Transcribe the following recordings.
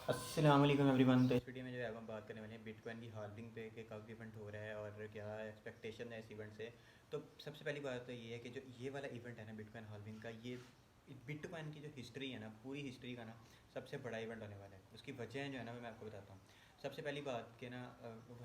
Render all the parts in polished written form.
अस्सलाम वालेकुम एवरीवन। तो इस वीडियो में जो है हम बात करने वाले हैं बिटकॉइन की हाल्विंग पे कि कब इवेंट हो रहा है और क्या एक्सपेक्टेशन है इस इवेंट से। तो सबसे पहली बात तो ये है कि जो ये वाला इवेंट है ना बिटकॉइन हाल्विंग का, ये बिटकॉइन की जो हिस्ट्री है ना, पूरी हिस्ट्री का ना सबसे बड़ा इवेंट होने वाला है। उसकी वजह जो है ना मैं आपको बताता हूँ। सबसे पहली बात कि ना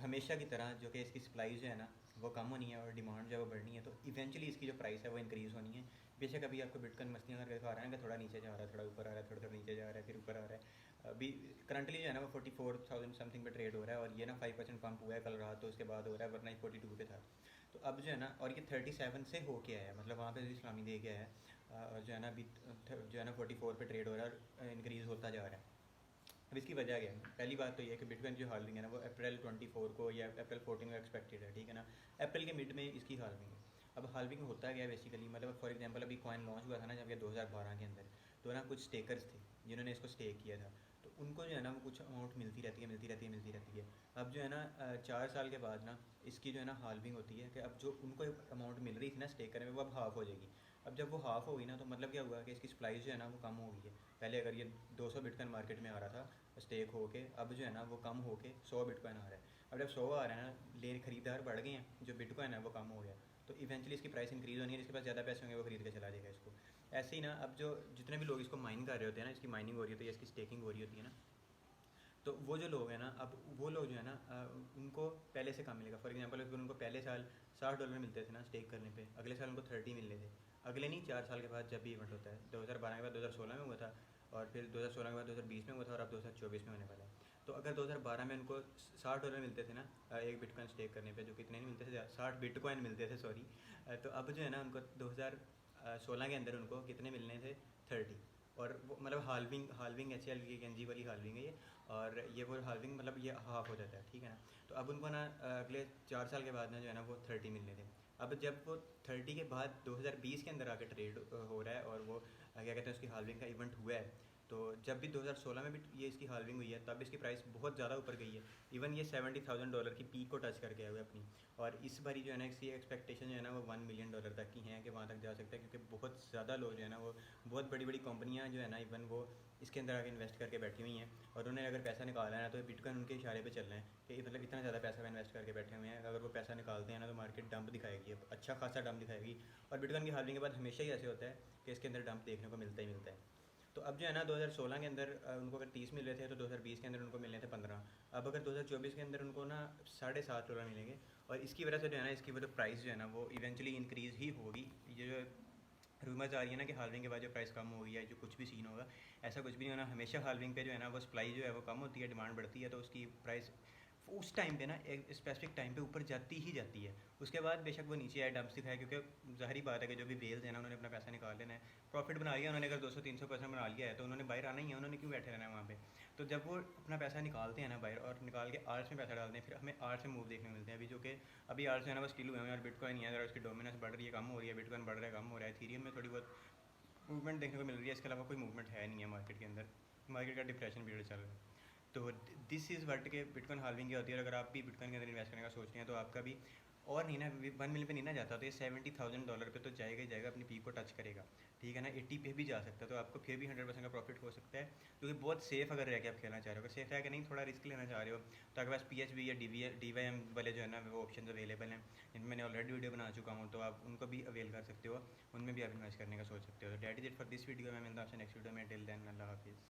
हमेशा की तरह जो कि इसकी सप्लाई जो है ना वो कम होनी है और डिमांड जो है वो बढ़नी है, तो इवेंचुअली इसकी जो प्राइस है वो इंक्रीज़ होनी है। बेशक अभी आपको बिटकॉइन मस्तियाँ करके दिखा रहा है कि थोड़ा नीचे जा रहा है, थोड़ा ऊपर आ रहा है, थोड़ा थोड़ा नीचे जा रहा है, फिर ऊपर आ रहा है। अभी करंटली जो है ना वो 44,000 समथिंग पे ट्रेड हो रहा है और ये ना 5% पंप हुआ है कल रात, तो उसके बाद हो रहा है, वरना ये 42 पे था। तो अब जो है ना, और ये 37 से हो के आया, मतलब वहाँ पे भी इस्लामी दे के आया है। और जो है ना अभी जो है ना 44 पे ट्रेड हो रहा है और इंक्रीज़ होता जा रहा है। अब इसकी वजह क्या है? पहली बात तो ये है कि बिटकॉइन जो हाल्विंग है ना वो अप्रैल 24 को या अप्रैल 14 को एक्सपेक्टेड है, ठीक है ना। अप्रैल के मिड में इसकी हाल्विंग है। अब हाल्विंग होता क्या है बेसिकली, मतलब फॉर एग्जांपल अभी कॉइन लॉन्च हुआ था ना जब, 2012 के अंदर, तो ना कुछ स्टेकर्स थे जिन्होंने इसको स्टेक किया था, तो उनको जो है ना वो कुछ अमाउंट मिलती रहती है, मिलती रहती है, मिलती रहती है। अब जो है ना 4 साल के बाद ना इसकी जो है ना हाल्विंग होती है कि अब जो उनको अमाउंट मिल रही थी ना स्टेक करने में वो अब हाफ़ हो जाएगी। अब जब वो हाफ़ होगी ना तो मतलब क्या हुआ कि इसकी सप्लाई जो है ना वो कम हो गई है। पहले अगर ये 200 बिटकॉइन मार्केट में आ रहा था स्टेक हो के, अब जो है ना वो कम हो के 100 बिटकॉइन आ रहा है। अब जब 100 आ रहा है ना, ले खरीदार बढ़ गए हैं, जो बिटकॉइन है वो कम हो गया, तो इवेंचुअली इसकी प्राइस इंक्रीज़ होनी है, जिसके पास ज़्यादा पैसे होंगे वो खरीद के चला जाएगा इसको। ऐसे ही ना अब जो जितने भी लोग इसको माइन कर रहे होते हैं ना, इसकी माइनिंग हो रही होती है, इसकी स्टेकिंग हो रही होती है ना, तो वो जो लोग हैं ना, अब वो लोग जो है ना उनको पहले से कम मिलेगा। फॉर एग्जांपल अगर उनको पहले साल $60 मिलते थे ना स्टेक करने पे, अगले साल उनको 30 मिलने थे। अगले नहीं, 4 साल के बाद जब भी इवेंट होता है, 2012 के बाद 2016 में हुआ था, और फिर 2016 के बाद 2020 में हुआ था, और अब 2024 में होने वाला है। तो अगर 2012 में उनको $60 मिलते थे ना एक बिटकॉइन स्टेक करने पे, जो कितने नहीं मिलते थे, 60 बिटकॉइन मिलते थे, सॉरी। तो अब जो है ना उनको 2016 के अंदर उनको कितने मिलने थे, 30। और वो मतलब हाल्विंग हाल्विंग HLVNG वाली हाल्विंग है ये। और ये वो हाल्विंग मतलब ये हाफ़ हो जाता है, ठीक है ना। तो अब उनको ना अगले 4 साल के बाद ना जो है ना वो 30 मिलने थे। अब जब वो 30 के बाद 2020 के अंदर आके ट्रेड हो रहा है, और वो क्या कहते हैं उसकी हाल्विंग का इवेंट हुआ है, तो जब भी 2016 में भी ये इसकी हाल्विंग हुई है तब इसकी प्राइस बहुत ज़्यादा ऊपर गई है। इवन ये $70,000 की पीक को टच करके आए हुए अपनी। और इस बारी जो है ना इसकी एक्सपेक्टेशन जो है ना वो $1 मिलियन तक की हैं कि वहाँ तक जा सकता है, क्योंकि बहुत ज़्यादा लोग जो है ना वो, बहुत बड़ी बड़ी कंपनियाँ जो है ना इवन वो इसके अंदर आके इन्वेस्ट करके बैठी हुई हैं। और उन्हें अगर पैसा निकालना है ना तो बिटकॉइन उनके इशारे पे चल रहे हैं कि मतलब इतना ज़्यादा पैसा इन्वेस्ट करके बैठे हुए हैं, अगर वो पैसा निकालते हैं ना तो मार्केट डंप दिखाएगी, अब अच्छा खासा डंप दिखाएगी। और बिटकॉइन की हाल्विंग के बाद हमेशा ही ऐसे होता है कि इसके अंदर डंप देखने को मिलता ही मिलता है। तो अब जो है ना 2016 के अंदर उनको अगर 30 मिल रहे थे, तो 2020 के अंदर उनको मिलने थे 15। अब अगर 2024 के अंदर उनको ना $7.5 मिलेंगे। और इसकी वजह से जो है ना इसकी वो जो प्राइस जो है ना वो इवेंचुअली इंक्रीज़ ही होगी। ये जो रूमर्स आ रही है ना कि हाल्विंग के बाद जो प्राइस कम होगी या जो कुछ भी सीन होगा, ऐसा कुछ भी नहीं होना। हमेशा हाल्विंग पे जो है ना वो सप्लाई जो है वो कम होती है, डिमांड बढ़ती है, तो उसकी प्राइस उस टाइम पे ना एक स्पेसिफिक टाइम पे ऊपर जाती ही जाती है। उसके बाद बेशक वो नीचे आए, डंप दिखाए, क्योंकि ज़ाहिर बात है कि जो भी वेल्स है ना उन्होंने अपना पैसा निकाल लेना है, प्रॉफिट बना लिया उन्होंने। अगर 200-300% बना लिया है तो उन्होंने बाहर आना ही है, उन्होंने क्यों बैठे रहना है वहाँ पे। तो जब वो अपना पैसा निकालते हैं ना बाहर, और निकाल के आर्ट्स में पैसा डालते हैं, फिर हमें आर्ट्स में मूव देखने को मिलते हैं। अभी जो कि अभी आर्ट्स जो है ना वो स्टिल हुए हैं, और बिटकॉइन ही है, अगर उसकी डोमिनेंस बढ़ रही है, कम हो रही है, बिटकॉइन बढ़ रहा है, कम हो रहा है, इथेरियम में थोड़ी बहुत मूवमेंट देखने को मिल रही है। इसके अलावा कोई मूवमेंट है नहीं है मार्केट के अंदर। मार्केट का डिप्रेशन पीरियड चल रहा है। तो दिस इज़ वर्ट के बिटकॉइन हाल्विंग की होती है। और अगर आप भी बिटकॉइन के अंदर इन्वेस्ट करने का सोच रहे हैं तो आपका भी, और नहीं ना, 1 मिलियन पे नहीं ना जाता, तो ये $70,000 पे तो जाएगा ही जाएगा, अपनी पीक को टच करेगा, ठीक है ना। 80 पे भी जा सकता है, तो आपको फिर भी 100% का प्रॉफिट हो सकता है, क्योंकि बहुत सेफ अगर रह के आप खेलना चाह रहे हो। अगर सेफ रह के नहीं, थोड़ा रिस्क लेना चाह रहे हो, तो आपके पास PHB या DYM वाले जो है ना वो ऑप्शन अवेलेबल हैं, इनमें मैंने ऑलरेडी वीडियो बना चुका हूँ, तो आप उनको भी अवेल कर सकते हो, उनमें भी आप इन्वेस्ट करने का सोच सकते हो। तो that is it for this video. मैं मिलता हूँ आपसे नेक्स्ट वीडियो में। टिल देन, अल्लाह हाफिज़।